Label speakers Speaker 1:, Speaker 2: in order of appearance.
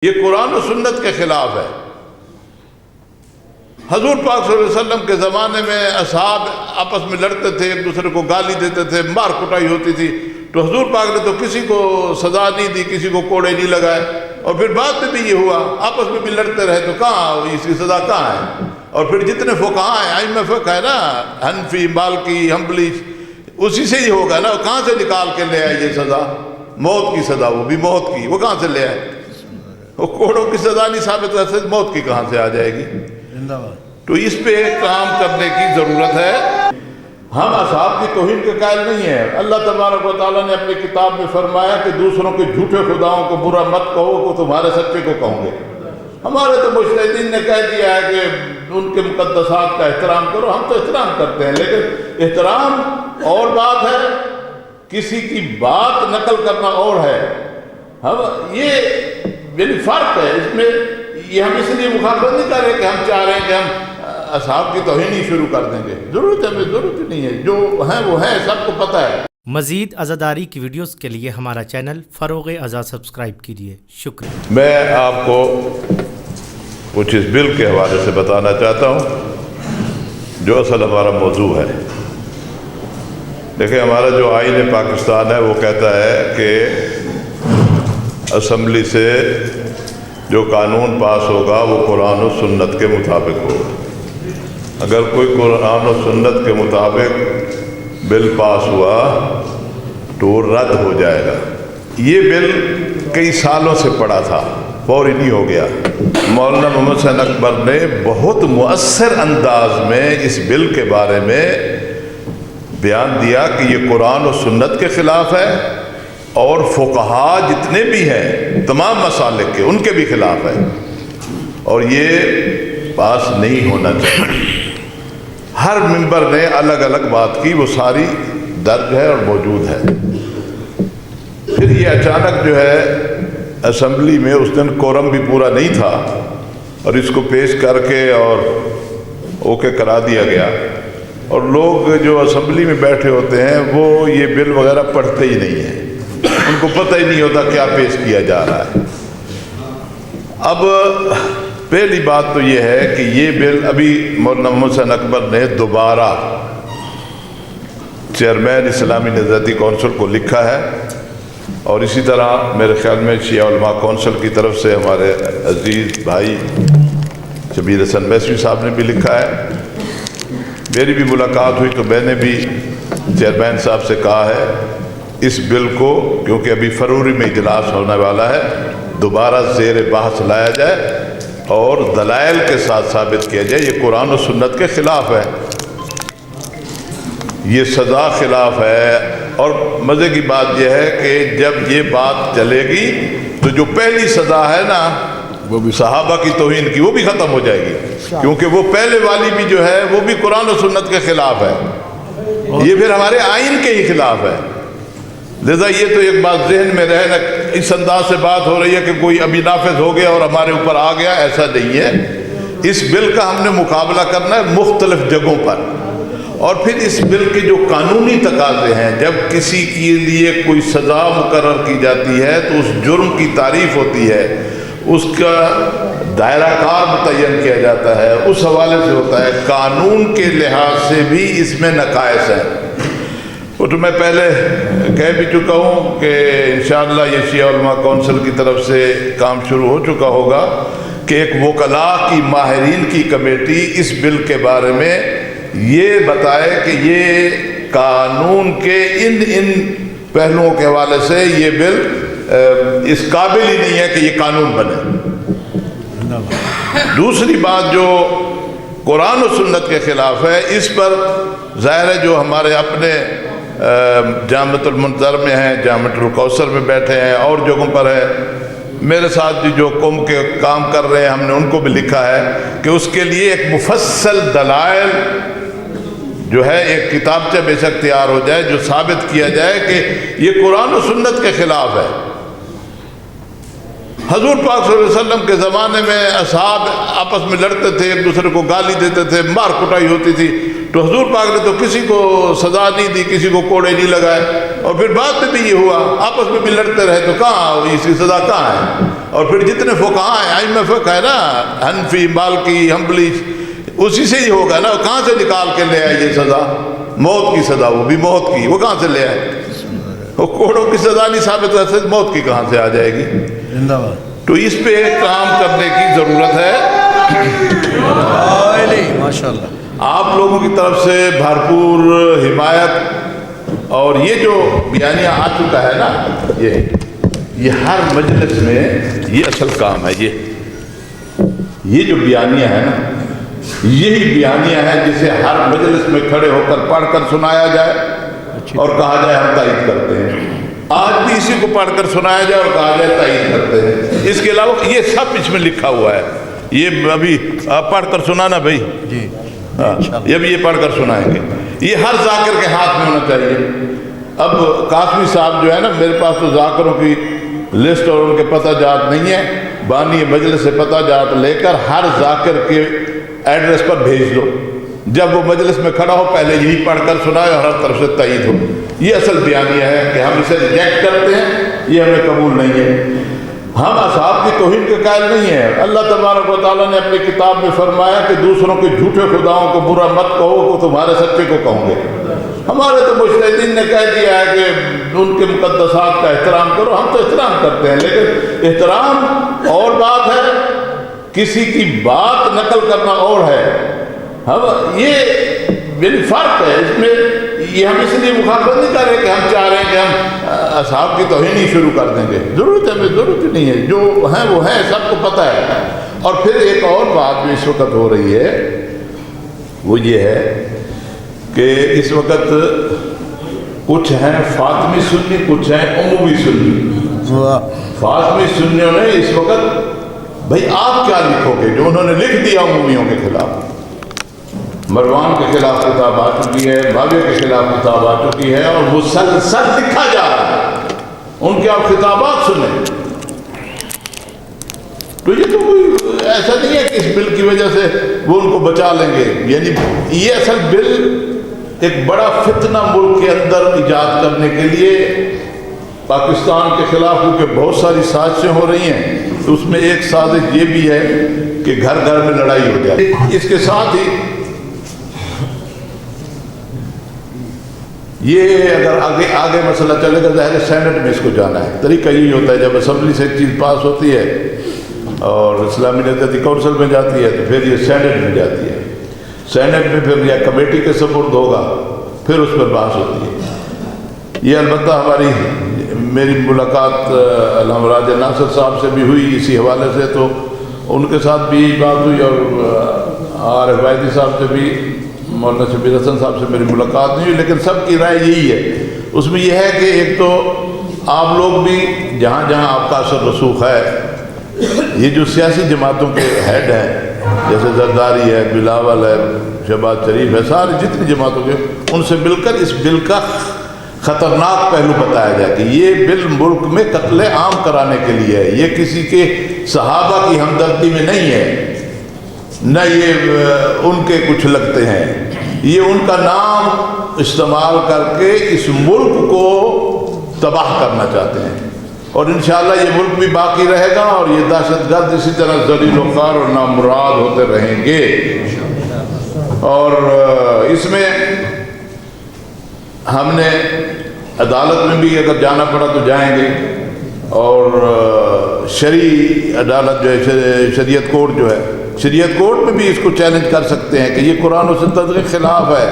Speaker 1: یہ قرآن و سنت کے خلاف ہے۔ حضور پاک صلی اللہ علیہ وسلم کے زمانے میں اصحاب آپس میں لڑتے تھے، ایک دوسرے کو گالی دیتے تھے، مار کٹائی ہوتی تھی، تو حضور پاک نے تو کسی کو سزا نہیں دی، کسی کو کوڑے نہیں لگائے، اور پھر بعد میں بھی یہ ہوا، آپس میں بھی لڑتے رہے، تو کہاں اس کی سزا کہاں ہے؟ اور پھر جتنے فقہاء ہیں، ائمہ فقہ ہے نا، حنفی، مالکی، حنبلی، اسی سے ہی ہوگا نا، کہاں سے نکال کے لے آئے یہ سزا؟ موت کی سزا، وہ بھی موت کی، وہ کہاں سے لے آئے؟ وہ کوڑوں کی سزا نہیں ثابت کر سکتے، موت کی کہاں سے آ جائے گی؟ تو اس پہ کام کرنے کی ضرورت ہے۔ ہم اصحاب کی توہین کے قائل نہیں ہیں۔ اللہ تبارک و تعالیٰ نے اپنی کتاب میں فرمایا کہ دوسروں کے جھوٹے خداؤں کو برا مت کہو کہ تمہارے سچے کو کہوں گے۔ ہمارے تو مجتہدین نے کہہ دیا ہے کہ ان کے مقدسات کا احترام کرو، ہم تو احترام کرتے ہیں، لیکن احترام اور بات ہے، کسی کی بات نقل کرنا اور ہے۔ ہم یہ فرق ہے اس میں، یہ ہم اس لیے مخالفت نہیں کر رہے کہ ہم چاہ رہے ہیں کہ ہم اصحاب کی توہین ہی شروع کر دیں گے، ضرورت ہی نہیں ہے، جو ہیں وہ ہیں، سب کو پتہ ہے۔
Speaker 2: مزید عزاداری کی ویڈیوز کے لیے ہمارا چینل فروغ عزا سبسکرائب کیجیے۔ شکریہ۔
Speaker 1: میں آپ کو کچھ اس بل کے حوالے سے بتانا چاہتا ہوں جو اصل ہمارا موضوع ہے۔ دیکھیں، ہمارا جو آئین پاکستان ہے وہ کہتا ہے کہ اسمبلی سے جو قانون پاس ہوگا وہ قرآن و سنت کے مطابق ہوگا۔ اگر کوئی قرآن و سنت کے مطابق بل پاس ہوا تو وہ رد ہو جائے گا۔ یہ بل کئی سالوں سے پڑا تھا، فوری نہیں ہو گیا۔ مولانا محمد حسین اکبر نے بہت مؤثر انداز میں اس بل کے بارے میں بیان دیا کہ یہ قرآن و سنت کے خلاف ہے، اور فقہا جتنے بھی ہیں تمام مسالک کے، ان کے بھی خلاف ہے، اور یہ پاس نہیں ہونا چاہیے۔ ہر ممبر نے الگ الگ بات کی، وہ ساری درج ہے اور موجود ہے۔ پھر یہ اچانک جو ہے اسمبلی میں اس دن کورم بھی پورا نہیں تھا، اور اس کو پیش کر کے اور اوکے کرا دیا گیا، اور لوگ جو اسمبلی میں بیٹھے ہوتے ہیں وہ یہ بل وغیرہ پڑھتے ہی نہیں ہیں، ان کو پتہ ہی نہیں ہوتا کیا پیش کیا جا رہا ہے۔ اب پہلی بات تو یہ ہے کہ یہ بل ابھی مولانا محمد حسین اکبر نے دوبارہ چیئرمین اسلامی نظریاتی کونسل کو لکھا ہے، اور اسی طرح میرے خیال میں شیعہ علماء کونسل کی طرف سے ہمارے عزیز بھائی شبیر حسن میسوی صاحب نے بھی لکھا ہے۔ میری بھی ملاقات ہوئی تو میں نے بھی چیئرمین صاحب سے کہا ہے اس بل کو، کیونکہ ابھی فروری میں اجلاس ہونے والا ہے، دوبارہ زیر بحث لایا جائے اور دلائل کے ساتھ ثابت کیا جائے یہ قرآن و سنت کے خلاف ہے، یہ سزا خلاف ہے۔ اور مزے کی بات یہ ہے کہ جب یہ بات چلے گی تو جو پہلی سزا ہے نا وہ بھی صحابہ کی توہین کی، وہ بھی ختم ہو جائے گی، کیونکہ وہ پہلے والی بھی جو ہے وہ بھی قرآن و سنت کے خلاف ہے، یہ پھر ہمارے آئین کے ہی خلاف ہے۔ لہذا یہ تو ایک بات ذہن میں رہے نا، اس انداز سے بات ہو رہی ہے کہ کوئی ابھی نافذ ہو گیا اور ہمارے اوپر آ گیا، ایسا نہیں ہے۔ اس بل کا ہم نے مقابلہ کرنا ہے مختلف جگہوں پر، اور پھر اس بل کے جو قانونی تقاضے ہیں، جب کسی کے لیے کوئی سزا مقرر کی جاتی ہے تو اس جرم کی تعریف ہوتی ہے، اس کا دائرہ کار متعین کیا جاتا ہے، اس حوالے سے ہوتا ہے، قانون کے لحاظ سے بھی اس میں نقائص ہیں۔ وہ تو میں پہلے کہہ بھی چکا ہوں کہ انشاءاللہ یہ شیعہ علماء کونسل کی طرف سے کام شروع ہو چکا ہوگا کہ ایک وکلاء کی، ماہرین کی کمیٹی اس بل کے بارے میں یہ بتائے کہ یہ قانون کے ان پہلوؤں کے حوالے سے یہ بل اس قابل ہی نہیں ہے کہ یہ قانون بنے۔ دوسری بات جو قرآن و سنت کے خلاف ہے، اس پر ظاہر ہے جو ہمارے اپنے جامعۃ المنظر میں ہیں، جامعۃ الکوثر میں بیٹھے ہیں، اور جگہوں پر ہے، میرے ساتھ جو قوم کے کام کر رہے ہیں، ہم نے ان کو بھی لکھا ہے کہ اس کے لیے ایک مفصل دلائل جو ہے ایک کتابچہ بے شک تیار ہو جائے جو ثابت کیا جائے کہ یہ قرآن و سنت کے خلاف ہے۔ حضور پاک صلی اللہ علیہ وسلم کے زمانے میں اصحاب آپس میں لڑتے تھے، ایک دوسرے کو گالی دیتے تھے، مار کٹائی ہوتی تھی، تو حضور پاک نے تو کسی کو سزا نہیں دی، کسی کو کوڑے نہیں لگائے، اور پھر بعد میں بھی یہ ہوا، آپس میں بھی لڑتے رہے، تو کہاں اس کی سزا کہاں ہے؟ اور پھر جتنے فقہاء ہیں، ائمہ فقہ ہے نا، حنفی، مالکی، حنبلی، اسی سے ہی ہوگا نا، کہاں سے نکال کے لے آئے یہ سزا؟ موت کی سزا، وہ بھی موت کی، وہ کہاں سے لے آئے؟ وہ کوڑوں کی سزا نہیں ثابت کر سکتے، موت کی کہاں سے آ جائے گی؟ تو اس پہ کام کرنے کی ضرورت ہے۔
Speaker 3: ماشاءاللہ
Speaker 1: آپ لوگوں کی طرف سے بھرپور حمایت، اور یہ جو بیانیہ آ چکا ہے نا، یہ ہر مجلس میں یہ اصل کام ہے، یہ جو بیانیہ ہے نا، یہی بیانیہ ہے جسے ہر مجلس میں کھڑے ہو کر پڑھ کر سنایا جائے اور کہا جائے ہم تائید کرتے ہیں۔ آج بھی اسی کو پڑھ کر سنایا جائے اور کہا جائے تائید کرتے ہیں۔ اس کے علاوہ یہ سب اس میں لکھا ہوا ہے، یہ ابھی آپ پڑھ کر سنانا بھائی،
Speaker 3: جی
Speaker 1: یہ بھی یہ پڑھ کر سنائیں گے، یہ ہر ذاکر کے ہاتھ میں ہونا چاہیے۔ اب قاسمی صاحب جو ہے نا، میرے پاس تو ذاکروں کی لسٹ اور ان کے پتہ جات نہیں ہے، بانی مجلس سے پتہ جات لے کر ہر ذاکر کے ایڈریس پر بھیج دو، جب وہ مجلس میں کھڑا ہو پہلے یہی پڑھ کر سنائے اور ہر طرف سے تائید ہو۔ یہ اصل بیانیہ ہے کہ ہم اسے ریجیکٹ کرتے ہیں، یہ ہمیں قبول نہیں ہے۔ ہم اصحاب کی توہین کے قائل نہیں ہیں۔ اللہ تبارک و تعالیٰ نے اپنی کتاب میں فرمایا کہ دوسروں کے جھوٹے خداؤں کو برا مت کہو، وہ تمہارے سچے کو کہوں گے۔ ہمارے تو مجتہدین نے کہہ دیا ہے کہ ان کے مقدسات کا احترام کرو، ہم تو احترام کرتے ہیں، لیکن احترام اور بات ہے، کسی کی بات نقل کرنا اور ہے۔ ہم یہ فرق ہے اس میں، یہ ہم اس لیے مخالفت نہیں کر رہے کہ ہم چاہ رہے ہیں کہ ہم اصحاب کی توہین ہی شروع کر دیں گے، ضرورت نہیں ہے، جو ہیں وہ ہیں، سب کو پتہ ہے۔ اور پھر ایک اور بات جو اس وقت ہو رہی ہے وہ یہ ہے کہ اس وقت کچھ ہیں فاطمی سنی، کچھ ہیں عمومی سنی۔ فاطمی سنیوں نے اس وقت، بھائی آپ کیا لکھو گے جو انہوں نے لکھ دیا عمومیوں کے خلاف؟ مروان کے خلاف کتاب آ چکی ہے، معاویہ کے خلاف کتاب آ چکی ہے، اور مسلسل لکھا جا رہا ہے، ان کے آپ خطابات سنیں۔ تو یہ تو کوئی ایسا نہیں ہے کہ اس بل کی وجہ سے وہ ان کو بچا لیں گے، یعنی یہ اصل بل ایک بڑا فتنہ ملک کے اندر ایجاد کرنے کے لیے پاکستان کے خلاف، کیونکہ بہت ساری سازشیں ہو رہی ہیں، تو اس میں ایک سازش یہ بھی ہے کہ گھر گھر میں لڑائی ہو جائے۔ اس کے ساتھ ہی یہ اگر آگے مسئلہ چلے گا، ظاہر سینٹ میں اس کو جانا ہے۔ طریقہ یہی ہوتا ہے، جب اسمبلی سے ایک چیز پاس ہوتی ہے اور اسلامی نہضتی کونسل میں جاتی ہے تو پھر یہ سینٹ میں جاتی ہے، سینٹ میں پھر یہ کمیٹی کے سپرد ہوگا، پھر اس پر بحث ہوتی ہے۔ یہ البتہ میری ملاقات علامہ راجہ ناصر صاحب سے بھی ہوئی اسی حوالے سے، تو ان کے ساتھ بھی یہی بات ہوئی، اور عارف وائدی صاحب سے بھی، مولانا شبیر حسن صاحب سے میری ملاقات نہیں ہوئی، لیکن سب کی رائے یہی ہے۔ اس میں یہ ہے کہ ایک تو آپ لوگ بھی جہاں جہاں آپ کا اثر رسوخ ہے، یہ جو سیاسی جماعتوں کے ہیڈ ہیں، جیسے زرداری ہے، بلاول ہے، شہباز شریف ہے، سارے جتنی جماعتوں کے، ان سے مل کر اس بل کا خطرناک پہلو بتایا جائے کہ یہ بل ملک میں قتل عام کرانے کے لیے ہے، یہ کسی کے صحابہ کی ہمدردی میں نہیں ہے، نہ یہ ان کے کچھ لگتے ہیں، یہ ان کا نام استعمال کر کے اس ملک کو تباہ کرنا چاہتے ہیں، اور انشاءاللہ یہ ملک بھی باقی رہے گا، اور یہ دہشت گرد اسی طرح ذلیل و خوار اور نامراد ہوتے رہیں گے۔ اور اس میں ہم نے عدالت میں بھی اگر جانا پڑا تو جائیں گے، اور شرعی عدالت جو ہے، شریعت کورٹ جو ہے، شریعت کورٹ میں بھی اس کو چیلنج کر سکتے ہیں کہ یہ قرآن و سنت کے خلاف ہے،